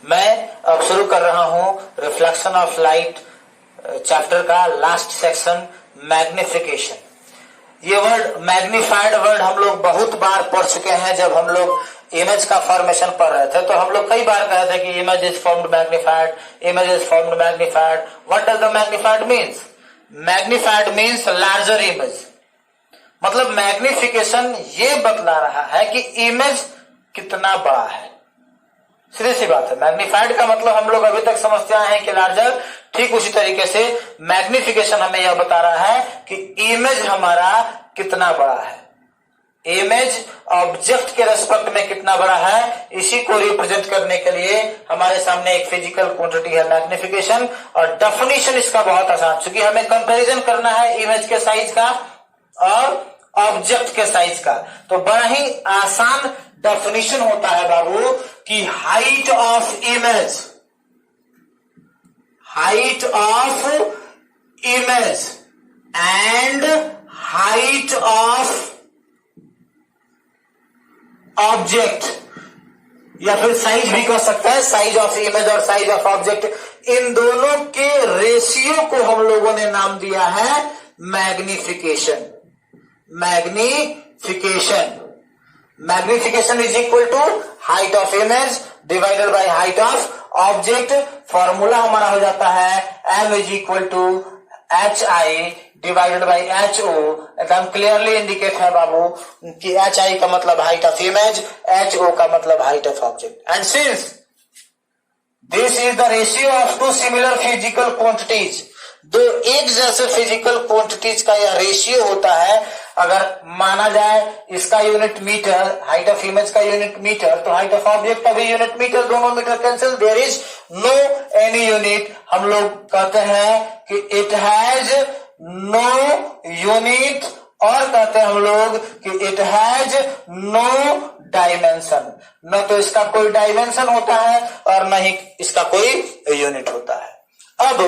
मैं अब शुरू कर रहा हूं रिफ्लेक्शन ऑफ लाइट चैप्टर का लास्ट सेक्शन, मैग्निफिकेशन। ये वर्ड मैग्निफाइड वर्ड हम लोग बहुत बार पढ़ चुके हैं। जब हम लोग इमेज का फॉर्मेशन पढ़ रहे थे तो हम लोग कई बार कहे थे कि image is formed magnified, image is formed magnified. What does the magnified means? Magnified means larger image. मतलब मैग्निफिकेशन ये बतला रहा है कि इमेज कितना बड़ा है। सीधी सी बात है। मैग्निफाइड का मतलब हम लोग अभी तक समझते आए हैं कि लार्जर। ठीक उसी तरीके से मैग्निफिकेशन हमें यह बता रहा है कि इमेज हमारा कितना बड़ा है, इमेज ऑब्जेक्ट के रेस्पेक्ट में कितना बड़ा है। इसी को रिप्रेजेंट करने के लिए हमारे सामने एक फिजिकल क्वांटिटी है मैग्निफिकेशन, और डेफिनेशन इसका बहुत आसान, क्योंकि हमें कंपैरिजन करना है इमेज के साइज का और ऑब्जेक्ट के साइज का। तो बड़ा ही आसान डेफिनेशन होता है बाबू कि height of image, height of image and height of object, या फिर साइज भी कह सकता है, साइज ऑफ इमेज और साइज ऑफ ऑब्जेक्ट, इन दोनों के रेशियो को हम लोगों ने नाम दिया है magnification. Magnification, magnification is equal to height of image divided by height of object. Formula हमारा हो जाता है m is equal to hi divided by ho। एकदम क्लियरली इंडिकेट है बाबू कि hi का मतलब हाइट ऑफ इमेज, ho का मतलब height of object. And since this is the ratio of two similar physical quantities, दो एक जैसे फिजिकल क्वांटिटीज का यह रेशियो होता है। अगर माना जाए इसका unit metre, height of image का यूनिट मीटर, तो हाइट ऑफ ऑब्जेक्ट का भी यूनिट मीटर, दोनों metre cancel, there is no any unit. हम लोग कहते हैं कि इट हैज नो यूनिट, और कहते हैं हम लोग कि इट हैज नो डायमेंशन। न तो इसका कोई डायमेंशन होता है और न ही इसका कोई यूनिट होता है। अब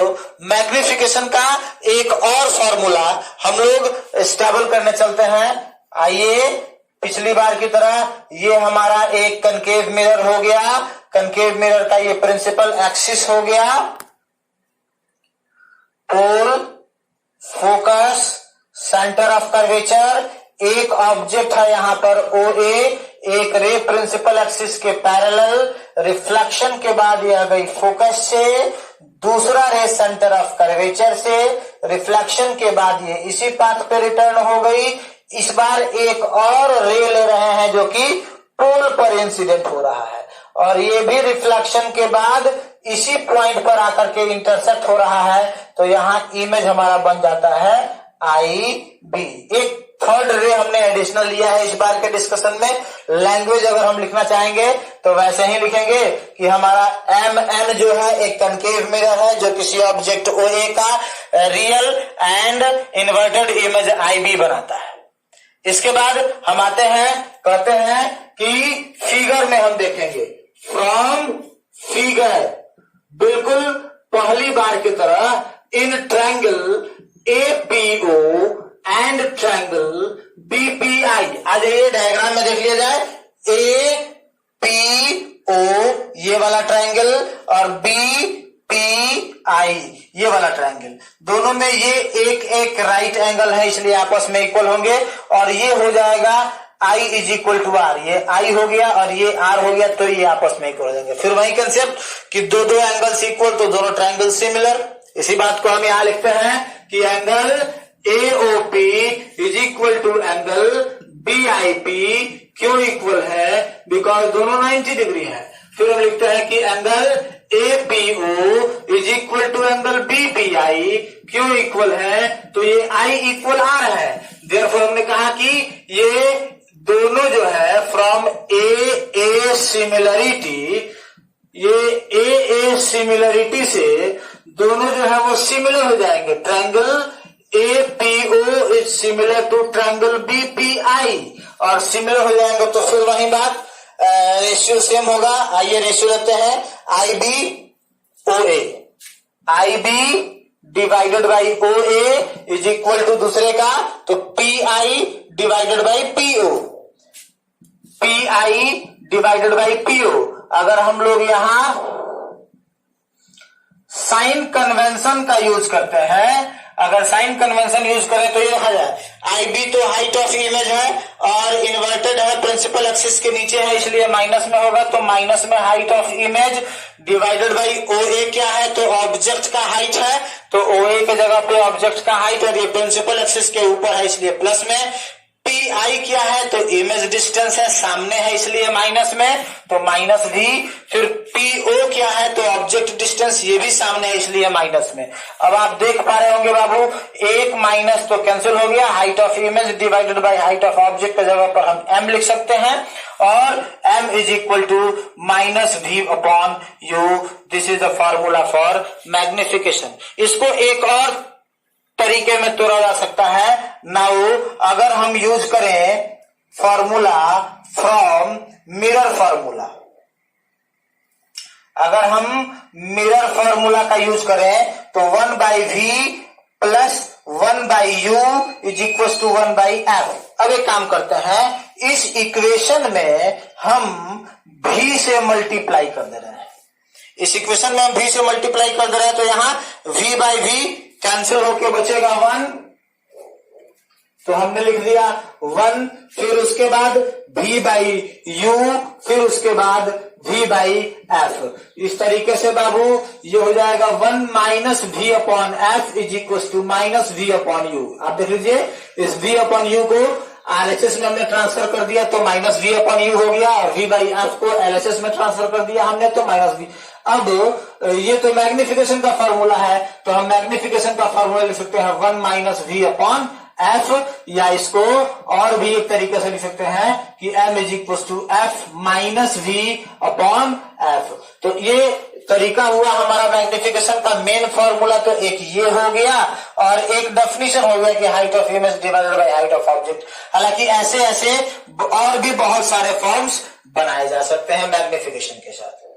मैग्निफिकेशन का एक और फॉर्मूला हम लोग स्टेबल करने चलते हैं। आइए, पिछली बार की तरह ये हमारा एक कनकेव मिरर हो गया। कनकेव मिरर का ये प्रिंसिपल एक्सिस हो गया, पोल, फोकस, सेंटर ऑफ कर्वेचर। एक ऑब्जेक्ट है यहां पर OA, एक रे प्रिंसिपल एक्सिस के पैरेलल, रिफ्लेक्शन के बाद यह गई फोकस से, दूसरा रे सेंटर ऑफ कर्वेचर से, रिफ्लेक्शन के बाद ये इसी पाथ पे रिटर्न हो गई। इस बार एक और रे ले रहे हैं जो कि पोल पर इंसिडेंट हो रहा है, और ये भी रिफ्लेक्शन के बाद इसी पॉइंट पर आकर के इंटरसेक्ट हो रहा है। तो यहां इमेज हमारा बन जाता है IB। एक थर्ड रे हमने एडिशनल लिया है इस बार के डिस्कशन में। लैंग्वेज अगर हम लिखना चाहेंगे तो वैसे ही लिखेंगे कि हमारा MN जो है एक कनकेव मिरर है जो किसी ऑब्जेक्ट OA का real and inverted image IB बनाता है। इसके बाद हम आते हैं, कहते हैं कि फिगर में हम देखेंगे, फ्रॉम फिगर, बिल्कुल पहली बार की तरह, in triangle APO and triangle BPI। आज ये डायग्राम में देख लिया जाए, APO ये वाला ट्रायंगल और BPI ये वाला ट्रायंगल, दोनों में ये एक एक राइट एंगल है, इसलिए आपस में इक्वल होंगे, और ये हो जाएगा I is equal to R। ये I हो गया और ये R हो गया, तो ये आपस में इक्वल हो जाएंगे। फिर वही कंसेप्ट कि दो दो एंगल्स इक्वल तो दोनों ट्रायंगल सिमिलर। इसी बात को हम यहां लिखते हैं कि angle AOP is equal to angle BIP। क्यों इक्वल है? बिकॉज दोनों 90 डिग्री है। फिर हम लिखते हैं कि एंगल APO is equal to angle BPI। क्यों इक्वल है? तो ये I इक्वल R है। देयरफॉर हमने कहा कि ये दोनों जो है फ्रॉम AA सिमिलरिटी, ये AA सिमिलरिटी से दोनों जो है वो सिमिलर हो जाएंगे। Triangle APO is similar to triangle BPI, और सिमिलर हो जाएंगे तो फिर वही बात, रेशियो सेम होगा। आइए रेशियो लेते हैं, IB OA, IB divided by OA is equal to दूसरे का तो PI divided by PO, PI divided by PO। अगर हम लोग यहां साइन कन्वेंशन का यूज करते हैं, अगर साइन कन्वेंशन यूज करें तो ये लिखा जाए आई बी तो हाइट ऑफ इमेज है और इन्वर्टेड है, प्रिंसिपल एक्सिस के नीचे है इसलिए माइनस में होगा, तो माइनस में height of image divided by O A क्या है, तो ऑब्जेक्ट का हाइट है, तो ओ ए के जगह पे ऑब्जेक्ट का हाइट और ये प्रिंसिपल एक्सिस के ऊपर है इसलिए प्लस में। पी आई क्या है, तो इमेज डिस्टेंस है, सामने है इसलिए माइनस में, तो माइनस भी। फिर पी ओ क्या है, तो ऑब्जेक्ट डिस्टेंस, ये भी सामने है इसलिए माइनस में। अब आप देख पा रहे होंगे बाबू, एक माइनस तो कैंसिल हो गया, height of image divided by height of object की जगह पर हम एम लिख सकते हैं, और m is equal to minus v upon u. This is the formula for magnification. इसको एक और तरीके में तोड़ा जा सकता है। नाउ अगर हम यूज करें फॉर्मूला फ्रॉम मिरर फॉर्मूला, अगर हम मिरर फॉर्मूला का यूज करें तो 1 by v plus 1 by u is equal to 1 by f. अब एक काम करते हैं, इस इक्वेशन में हम भी से मल्टीप्लाई कर दे रहे हैं, इस इक्वेशन में हम भी से मल्टीप्लाई कर दे रहे हैं, तो यहां v बाई वी कैंसिल होके बचेगा 1, तो हमने लिख दिया 1, फिर उसके बाद v बाई यू, फिर उसके बाद v बाई एफ। इस तरीके से बाबू ये हो जाएगा 1 minus v upon f is equal to minus v upon u. आप देख लीजिए, इस v अपॉन यू को आरएचएस में हमने ट्रांसफर कर दिया तो माइनस वी अपॉन यू हो गया, और v बाई एफ को एलएचएस में ट्रांसफर कर दिया हमने तो माइनस वी। अब ये तो मैग्निफिकेशन का फॉर्मूला है, तो हम मैग्निफिकेशन का फॉर्मूला लिख सकते हैं 1 माइनस वी अपॉन एफ, या इसको और भी एक तरीके से लिख सकते हैं कि m is equal to f minus v upon f. तो ये तरीका हुआ हमारा मैग्निफिकेशन का मेन फॉर्मूला, तो एक ये हो गया और एक डेफिनेशन हो गया कि height of image divided by height of object. हालांकि ऐसे ऐसे और भी बहुत सारे फॉर्म्स बनाए जा सकते हैं मैग्निफिकेशन के साथ।